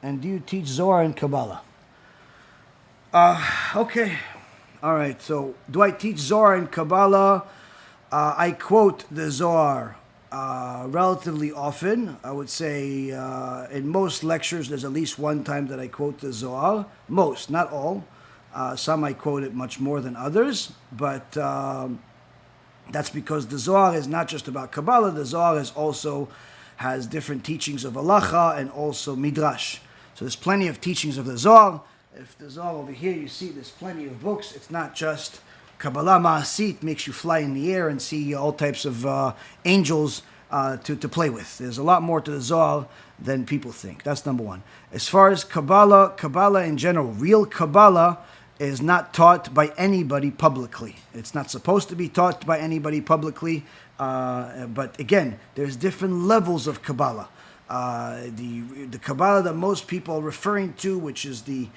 And do you teach Zohar and Kabbalah? Okay. All right. So, do I teach Zohar and Kabbalah? I quote the Zohar relatively often. I would say in most lectures, there's at least one time that I quote the Zohar. Most, not all. Some I quote it much more than others, but that's because the Zohar is not just about Kabbalah. The Zohar is also has different teachings of Halacha and also Midrash. So there's plenty of teachings of the Zohar. If the Zohar over here, you see there's plenty of books. It's not just Kabalah Ma'asit, makes you fly in the air and see all types of angels to play with. There's a lot more to the Zohar than people think. That's number one. As far as Kabbalah in general, real Kabbalah is not taught by anybody publicly. It's not supposed to be taught by anybody publicly. But again, there's different levels of Kabbalah. The Kabbalah that most people are referring to, which is the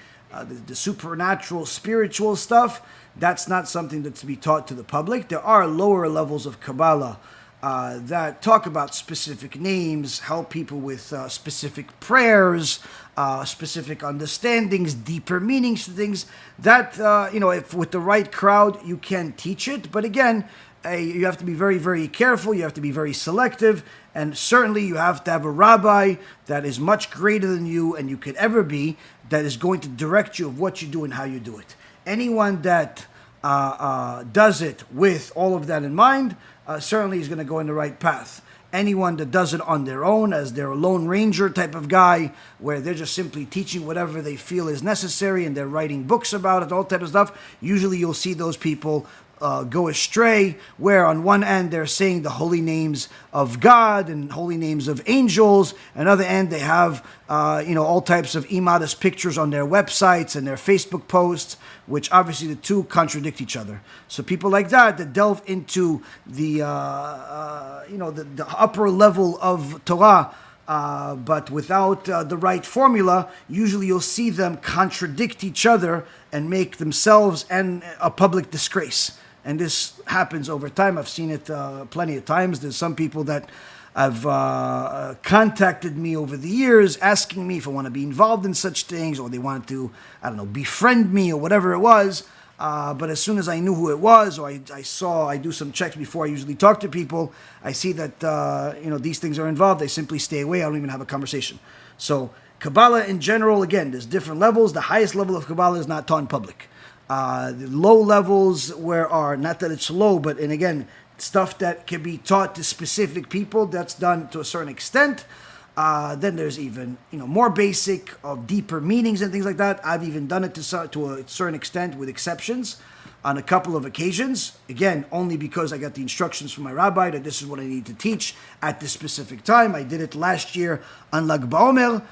supernatural, spiritual stuff, that's not something that's to be taught to the public. There are lower levels of Kabbalah that talk about specific names, help people with specific prayers, specific understandings, deeper meanings to things. That, if with the right crowd, you can teach it. But again, you have to be very, very careful. You have to be very selective. And certainly you have to have a rabbi that is much greater than you and you could ever be, that is going to direct you of what you do and how you do it. Anyone that does it with all of that in mind, certainly is going to go in the right path. Anyone that does it on their own, as their lone ranger type of guy, where they're just simply teaching whatever they feel is necessary and they're writing books about it, all type of stuff, usually you'll see those people go astray, where on one end they're saying the holy names of God and holy names of angels, and on the other end they have all types of immodest pictures on their websites and their Facebook posts, which obviously the two contradict each other. So people like that delve into the upper level of Torah, but without the right formula, usually you'll see them contradict each other and make themselves and a public disgrace. And this happens over time. I've seen it plenty of times. There's some people that have contacted me over the years asking me if I want to be involved in such things, or they wanted to, befriend me or whatever it was. But as soon as I knew who it was, or I do some checks before I usually talk to people, I see that, these things are involved. I simply stay away. I don't even have a conversation. So Kabbalah in general, again, there's different levels. The highest level of Kabbalah is not taught in public. The low levels not that it's low, but and again, stuff that can be taught to specific people, that's done to a certain extent. Then there's even more basic of deeper meanings and things like that. I've even done it to a certain extent with exceptions on a couple of occasions. Again, only because I got the instructions from my rabbi that this is what I need to teach at this specific time. I did it last year on Lag BaOmer.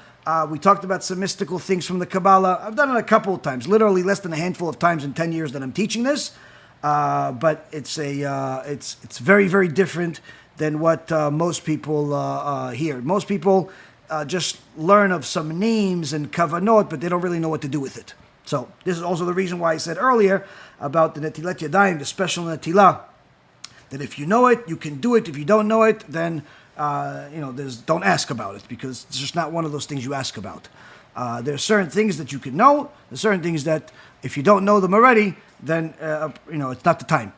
We talked about some mystical things from the Kabbalah. I've done it a couple of times, literally less than a handful of times in 10 years that I'm teaching this. But it's very, very different than what most people hear. Most people just learn of some names and kavanot, but they don't really know what to do with it. So this is also the reason why I said earlier about the netilat yadayim, the special netilah, that if you know it, you can do it. If you don't know it, then don't ask about it, because it's just not one of those things you ask about. There are certain things that you can know. There are certain things that if you don't know them already, then it's not the time.